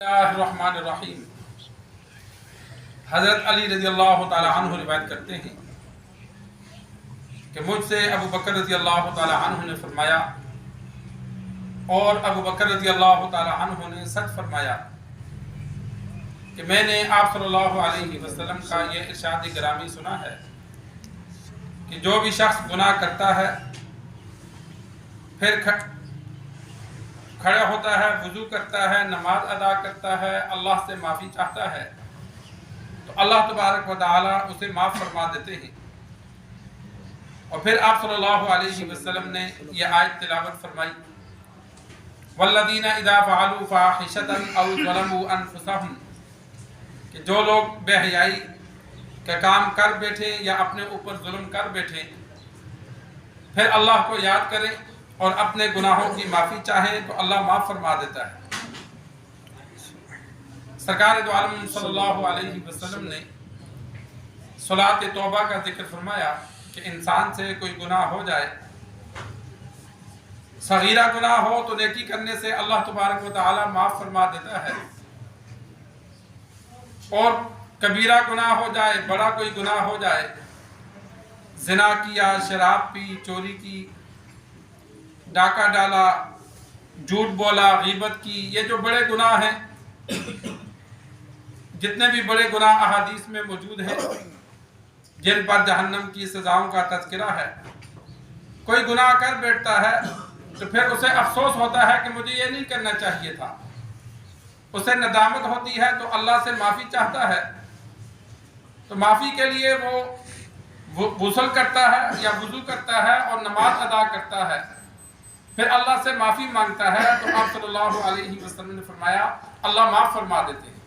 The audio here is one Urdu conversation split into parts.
الرحمن الرحیم۔ حضرت علی رضی اللہ تعالی عنہ روایت کرتے ہیں کہ مجھ سے ابو بکر رضی اللہ تعالی عنہ نے فرمایا اور ابو بکر رضی اللہ تعالی عنہ نے سچ فرمایا کہ میں نے آپ صلی اللہ علیہ وسلم کا یہ ارشاد گرامی سنا ہے کہ جو بھی شخص گناہ کرتا ہے پھر کھڑا ہوتا ہے، وضو کرتا ہے، نماز ادا کرتا ہے، اللہ سے معافی چاہتا ہے تو اللہ تبارک و تعالی اسے معاف فرما دیتے ہیں۔ اور پھر آپ صلی اللہ علیہ وسلم نے یہ آیت تلاوت فرمائی، والذین اذا فعلوا فاحشۃ او ظلموا انفسهم، کہ جو لوگ بے حیائی کا کام کر بیٹھے یا اپنے اوپر ظلم کر بیٹھے پھر اللہ کو یاد کریں اور اپنے گناہوں کی معافی چاہیں تو اللہ معاف فرما دیتا ہے۔ سرکار دو عالم صلی اللہ علیہ وسلم نے صلاۃ توبہ کا ذکر فرمایا کہ انسان سے کوئی گناہ ہو جائے، صغیرہ گناہ ہو تو نیکی کرنے سے اللہ تبارک و تعالی معاف فرما دیتا ہے، اور کبیرہ گناہ ہو جائے، بڑا کوئی گناہ ہو جائے، زنا کیا، شراب پی، چوری کی، ڈاکہ ڈالا، جھوٹ بولا، غیبت کی، یہ جو بڑے گناہ ہیں، جتنے بھی بڑے گناہ احادیث میں موجود ہیں جن پر جہنم کی سزاؤں کا تذکرہ ہے، کوئی گناہ کر بیٹھتا ہے تو پھر اسے افسوس ہوتا ہے کہ مجھے یہ نہیں کرنا چاہیے تھا، اسے ندامت ہوتی ہے تو اللہ سے معافی چاہتا ہے، تو معافی کے لیے وہ غسل کرتا ہے یا وضو کرتا ہے اور نماز ادا کرتا ہے، پھر اللہ سے معافی مانگتا ہے تو آپ صلی اللہ علیہ وسلم نے فرمایا اللہ معاف فرما دیتے ہیں۔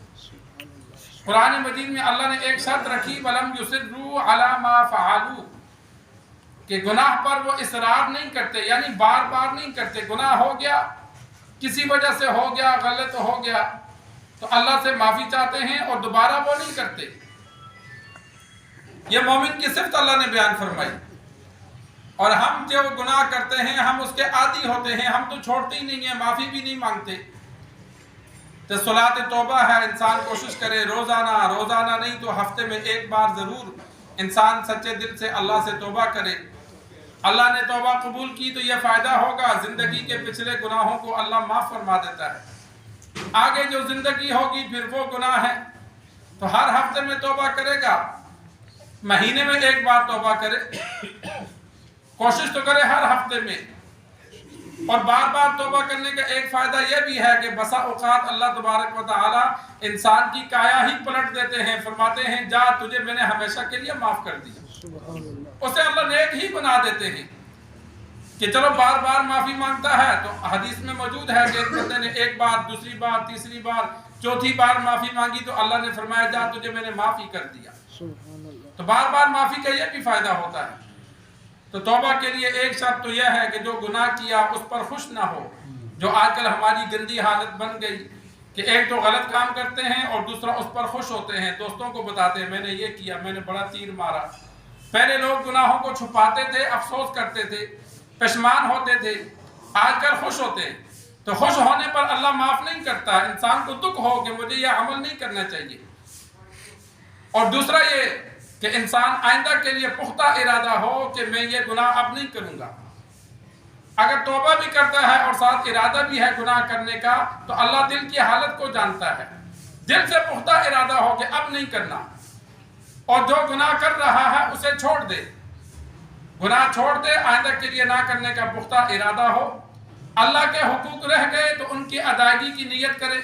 قرآن مجید میں اللہ نے ایک شرط رکھی، وَلَمْ يُصِرُّوا عَلَى مَا فَعَلُوا، کہ گناہ پر وہ اصرار نہیں کرتے، یعنی بار بار نہیں کرتے، گناہ ہو گیا، کسی وجہ سے ہو گیا، غلط ہو گیا تو اللہ سے معافی چاہتے ہیں اور دوبارہ وہ نہیں کرتے۔ یہ مومن کی صفت اللہ نے بیان فرمائی، اور ہم جو گناہ کرتے ہیں ہم اس کے عادی ہوتے ہیں، ہم تو چھوڑتے ہی نہیں ہیں، معافی بھی نہیں مانگتے۔ تو صلاۃ توبہ ہے، انسان کوشش کرے روزانہ نہیں تو ہفتے میں ایک بار ضرور انسان سچے دل سے اللہ سے توبہ کرے۔ اللہ نے توبہ قبول کی تو یہ فائدہ ہوگا، زندگی کے پچھلے گناہوں کو اللہ معاف فرما دیتا ہے، آگے جو زندگی ہوگی پھر وہ گناہ ہے تو ہر ہفتے میں توبہ کرے گا، مہینے میں ایک بار توبہ کرے، کوشش تو کرے ہر ہفتے میں، اور بار بار توبہ کرنے کا ایک فائدہ یہ بھی ہے کہ بسا اوقات اللہ تبارک و تعالی انسان کی کایا ہی پلٹ دیتے ہیں، فرماتے ہیں جا تجھے میں نے ہمیشہ کے لیے معاف کر دیا، اسے اللہ نیک ہی بنا دیتے ہیں کہ چلو بار بار معافی مانگتا ہے تو حدیث میں موجود ہے کہ ایک بندے نے ایک بار، دوسری بار، تیسری بار، چوتھی بار معافی مانگی تو اللہ نے فرمایا جا تجھے میں نے معافی کر دیا۔ تو بار بار معافی کا یہ بھی فائدہ ہوتا ہے۔ تو توبہ کے لیے ایک شرط تو یہ ہے کہ جو گناہ کیا اس پر خوش نہ ہو، جو آج کل ہماری گندی حالت بن گئی کہ ایک تو غلط کام کرتے ہیں اور دوسرا اس پر خوش ہوتے ہیں، دوستوں کو بتاتے ہیں میں نے یہ کیا، میں نے بڑا تیر مارا۔ پہلے لوگ گناہوں کو چھپاتے تھے، افسوس کرتے تھے، پشیمان ہوتے تھے، آج کل خوش ہوتے ہیں، تو خوش ہونے پر اللہ معاف نہیں کرتا، انسان کو دکھ ہو کہ مجھے یہ عمل نہیں کرنا چاہیے۔ اور دوسرا یہ کہ انسان آئندہ کے لیے پختہ ارادہ ہو کہ میں یہ گناہ اب نہیں کروں گا۔ اگر توبہ بھی کرتا ہے اور ساتھ ارادہ بھی ہے گناہ کرنے کا تو اللہ دل کی حالت کو جانتا ہے، دل سے پختہ ارادہ ہو کہ اب نہیں کرنا، اور جو گناہ کر رہا ہے اسے چھوڑ دے، گناہ چھوڑ دے، آئندہ کے لیے نہ کرنے کا پختہ ارادہ ہو۔ اللہ کے حقوق رہ گئے تو ان کی ادائیگی کی نیت کرے،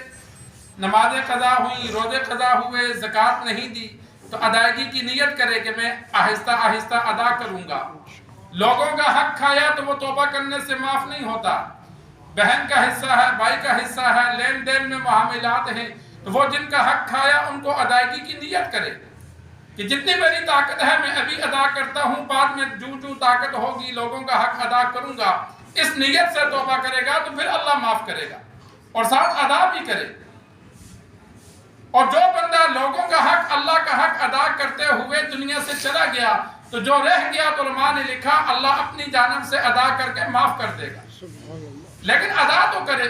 نمازیں قضا ہوئی، روزے قضا ہوئے، زکوٰۃ نہیں دی تو ادائیگی کی نیت کرے کہ میں آہستہ آہستہ ادا کروں گا۔ لوگوں کا حق کھایا تو وہ توبہ کرنے سے معاف نہیں ہوتا، بہن کا حصہ ہے، بھائی کا حصہ ہے، لین دین میں معاملات ہیں تو وہ جن کا حق کھایا ان کو ادائیگی کی نیت کرے کہ جتنی میری طاقت ہے میں ابھی ادا کرتا ہوں، بعد میں جو طاقت ہوگی لوگوں کا حق ادا کروں گا، اس نیت سے توبہ کرے گا تو پھر اللہ معاف کرے گا اور ساتھ ادا بھی کرے۔ اور جو بندہ لوگوں کا حق، اللہ کا حق ادا کرتے ہوئے دنیا سے چلا گیا تو جو رہ گیا تو علماء نے لکھا اللہ اپنی جانب سے ادا کر کے معاف کر دے گا، لیکن ادا تو کرے۔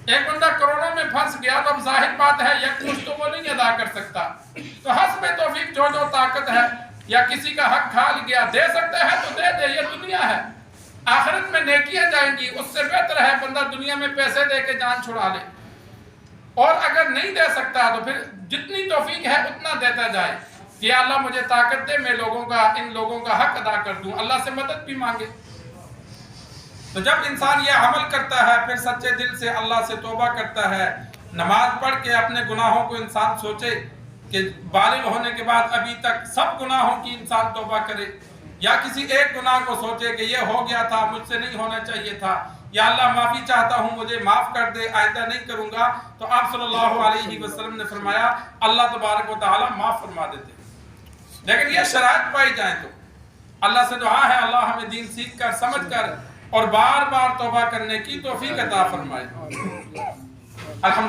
ایک بندہ کروڑوں میں پھنس گیا تو اب ظاہر بات ہے یک مشت تو وہ نہیں ادا کر سکتا، تو حسب توفیق جو طاقت ہے، یا کسی کا حق کھا گیا دے سکتا ہے تو دے دے، یہ دنیا ہے، آخرت میں نیکیاں جائیں گی، اس سے بہتر ہے بندہ دنیا میں پیسے دے کے جان چھڑا لے، اور اگر نہیں دے سکتا تو پھر جتنی توفیق ہے اتنا دیتا جائے کہ اللہ مجھے طاقت دے، میں ان لوگوں کا حق ادا کر دوں، اللہ سے مدد بھی مانگے۔ تو جب انسان یہ عمل کرتا ہے پھر سچے دل سے اللہ سے توبہ کرتا ہے، نماز پڑھ کے اپنے گناہوں کو انسان سوچے کہ بالغ ہونے کے بعد ابھی تک سب گناہوں کی انسان توبہ کرے، یا کسی ایک گناہ کو سوچے کہ یہ ہو گیا تھا، مجھ سے نہیں ہونا چاہیے تھا، یا اللہ معافی چاہتا ہوں مجھے معاف کر دے، آئندہ نہیں کروں گا، تو آپ صلی اللہ علیہ وسلم نے فرمایا اللہ تبارک و تعالی معاف فرما دیتے۔ لیکن یہ شرائط پائی جائیں تو اللہ سے دعا ہے اللہ ہمیں دین سیکھ کر سمجھ کر اور بار بار توبہ کرنے کی توفیق عطا فرمائے۔ الحمد